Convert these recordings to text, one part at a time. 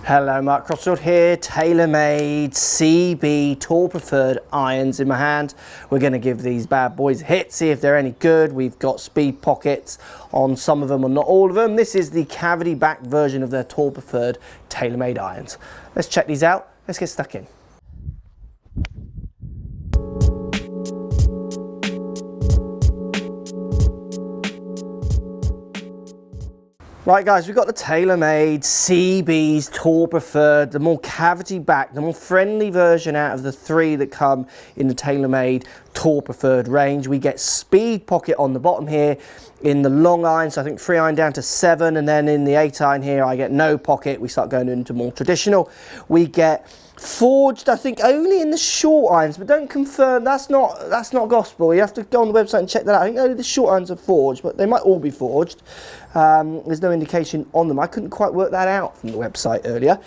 Hello, Mark Crossfield here, TaylorMade CB Tour Preferred irons in my hand. We're going to give these bad boys a hit, see if they're any good. We've got speed pockets on some of them and not all of them. This is the cavity back version of their Tour Preferred TaylorMade irons. Let's check these out. Let's get stuck in. Right guys, we've got the TaylorMade CB's Tour Preferred, the more cavity back, the more friendly version out of the three that come in the TaylorMade Tour Preferred range. We get speed pocket on the bottom here in the long iron, so I think 3 iron down to 7, and then in the 8 iron here I get no pocket. We start going into more traditional. We get forged, I think, only in the short irons, but don't confirm, that's not gospel. You have to go on the website and check that out. I think only the short irons are forged, but they might all be forged. There's no indication on them. I couldn't quite work that out from the website earlier.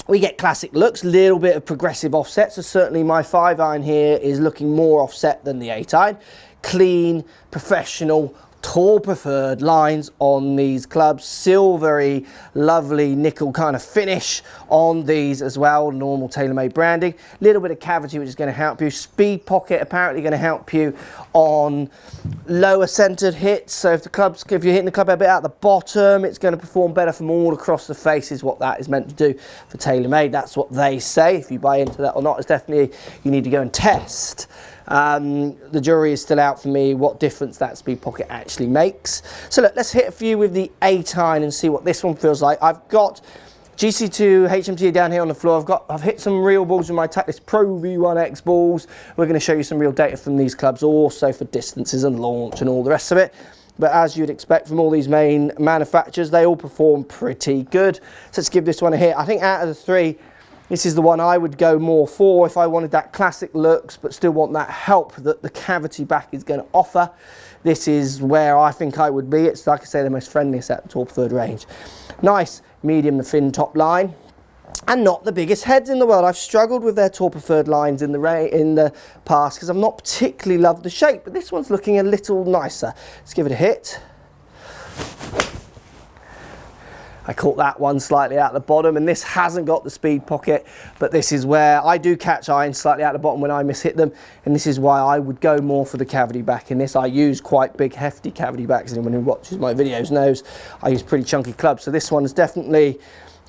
We get classic looks, little bit of progressive offset, so certainly my 5 iron here is looking more offset than the 8 iron. Clean, professional, Tour Preferred lines on these clubs, silvery, lovely nickel kind of finish on these as well, normal TaylorMade branding. Little bit of cavity, which is going to help you. Speed pocket apparently going to help you on lower centered hits, so if you're hitting the club a bit out the bottom, it's going to perform better from all across the face, is what that is meant to do for TaylorMade. That's what they say. If you buy into that or not, it's definitely, you need to go and test. The jury is still out for me what difference that speed pocket actually makes. So look, let's hit a few with the 8 iron and see what this one feels like. I've got GC2 HMT down here on the floor. I've hit some real balls with my Tactics Pro V1X balls. We're going to show you some real data from these clubs, also for distances and launch and all the rest of it. But as you'd expect from all these main manufacturers, they all perform pretty good. So let's give this one a hit. I think out of the 3, this is the one I would go more for if I wanted that classic looks but still want that help that the cavity back is going to offer. This is where I think I would be. It's, like I say, the most friendliest at the Tour Preferred range. Nice medium to thin top line and not the biggest heads in the world. I've struggled with their Tour Preferred lines in the past because I've not particularly loved the shape, but this one's looking a little nicer. Let's give it a hit. I caught that one slightly out the bottom, and this hasn't got the speed pocket, but this is where I do catch irons slightly out the bottom when I mishit them, and this is why I would go more for the cavity back in this. I use quite big, hefty cavity backs. Anyone who watches my videos knows I use pretty chunky clubs, so this one is definitely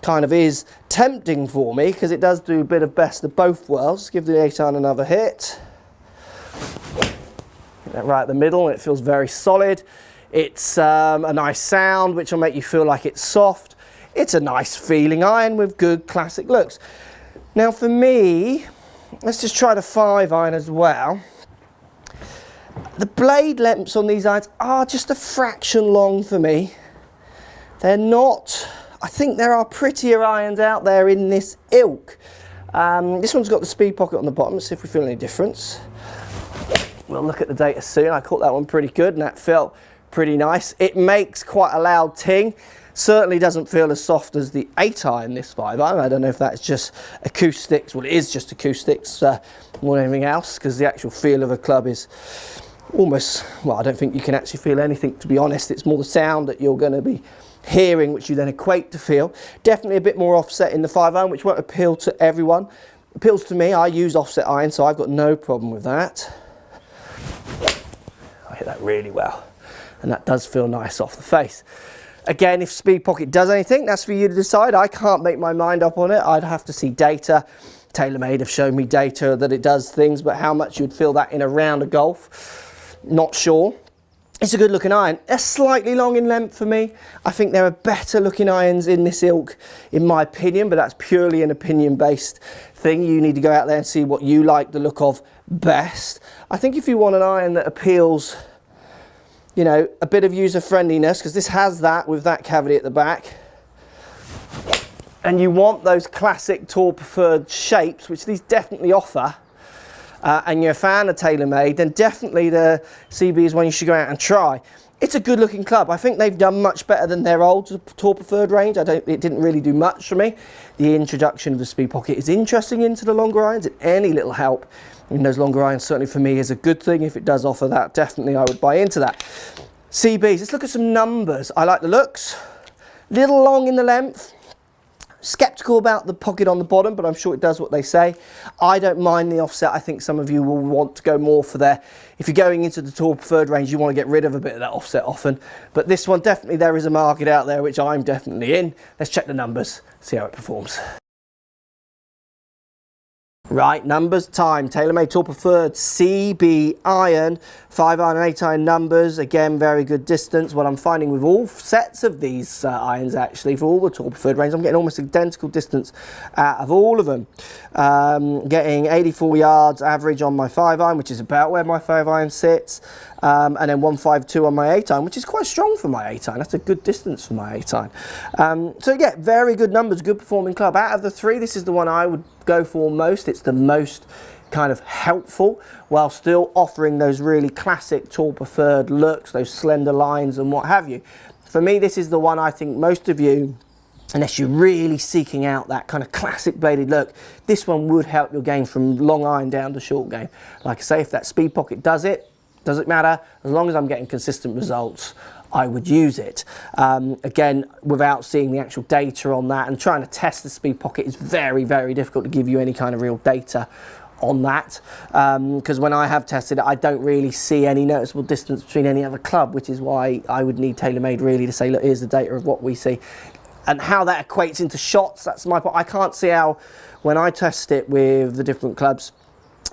kind of is tempting for me because it does do a bit of best of both worlds. Give the 8 iron another hit. Get that right at the middle, and it feels very solid. It's a nice sound, which will make you feel like it's soft. It's a nice feeling iron with good classic looks. Now for me, let's just try the 5 iron as well. The blade lengths on these irons are just a fraction long for me. They're not, I think there are prettier irons out there in this ilk. This one's got the speed pocket on the bottom. Let's see if we feel any difference. We'll look at the data soon. I caught that one pretty good, and that felt pretty nice. It makes quite a loud ting. Certainly doesn't feel as soft as the 8 iron, this 5 iron. I don't know if that's just acoustics. Well, it is just acoustics more than anything else, because the actual feel of a club is almost, well, I don't think you can actually feel anything, to be honest. It's more the sound that you're going to be hearing, which you then equate to feel. Definitely a bit more offset in the 5 iron, which won't appeal to everyone. Appeals to me. I use offset iron, so I've got no problem with that. I hit that really well, and that does feel nice off the face. Again, if speed pocket does anything, that's for you to decide. I can't make my mind up on it. I'd have to see data. TaylorMade have shown me data that it does things, but how much you'd feel that in a round of golf, not sure. It's a good looking iron. They're slightly long in length for me. I think there are better looking irons in this ilk, in my opinion, but that's purely an opinion based thing. You need to go out there and see what you like the look of best. I think if you want an iron that appeals, you know, a bit of user friendliness, because this has that with that cavity at the back, and you want those classic Tour Preferred shapes, which these definitely offer, and you're a fan of TaylorMade, then definitely the CB is one you should go out and try. It's a good looking club. I think they've done much better than their old Tour Preferred range. It didn't really do much for me. The introduction of the speed pocket is interesting into the longer irons. Any little help in those longer irons certainly for me is a good thing. If it does offer that, definitely I would buy into that. CBs, let's look at some numbers. I like the looks. Little long in the length. Skeptical about the pocket on the bottom, but I'm sure it does what they say. I don't mind the offset. I think some of you will want to go more for there. If you're going into the Tour Preferred range, you want to get rid of a bit of that offset often. But this one, definitely there is a market out there, which I'm definitely in. Let's check the numbers, see how it performs. Right, numbers time. TaylorMade Tour Preferred CB iron, 5-iron and 8-iron numbers. Again, very good distance. What I'm finding with all sets of these irons, actually, for all the Tour Preferred range, I'm getting almost identical distance out of all of them. Getting 84 yards average on my 5-iron, which is about where my 5-iron sits. And then 152 on my 8-iron, which is quite strong for my 8-iron. That's a good distance for my 8-iron. So yeah, very good numbers, good performing club. Out of the three, this is the one I would go for most. It's the most kind of helpful while still offering those really classic Tour Preferred looks, those slender lines and what have you. For me, this is the one I think most of you, unless you're really seeking out that kind of classic bladed look, this one would help your game from long iron down to short game. Like I say, if that speed pocket does it, doesn't matter. As long as I'm getting consistent results, I would use it. Again, without seeing the actual data on that and trying to test the speed pocket is very, very difficult to give you any kind of real data on that. Because when I have tested it, I don't really see any noticeable distance between any other club, which is why I would need TaylorMade really to say, look, here's the data of what we see. And how that equates into shots, that's my point. I can't see how, when I test it with the different clubs,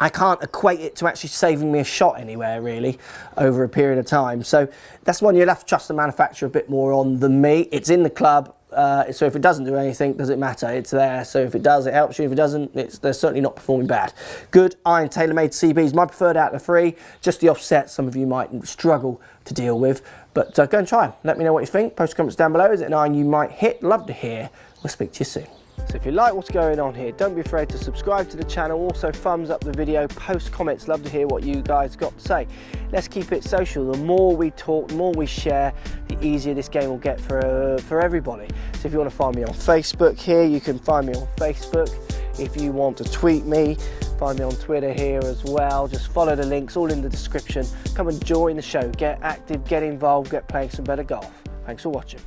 I can't equate it to actually saving me a shot anywhere really over a period of time. So that's one you'll have to trust the manufacturer a bit more on than me. It's in the club, so if it doesn't do anything, does it matter? It's there. So if it does, it helps you. If it doesn't, they're certainly not performing bad. Good iron TaylorMade CBs, my preferred out of the three. Just the offset some of you might struggle to deal with, but go and try them. Let me know what you think. Post comments down below. Is it an iron you might hit? Love to hear. We'll speak to you soon. So if you like what's going on here, don't be afraid to subscribe to the channel. Also thumbs up the video, post comments, love to hear what you guys got to say. Let's keep it social. The more we talk, the more we share, the easier this game will get for everybody. So if you want to find me on Facebook here, you can find me on Facebook. If you want to tweet me, find me on Twitter here as well. Just follow the links, all in the description. Come and join the show, get active, get involved, get playing some better golf. Thanks for watching.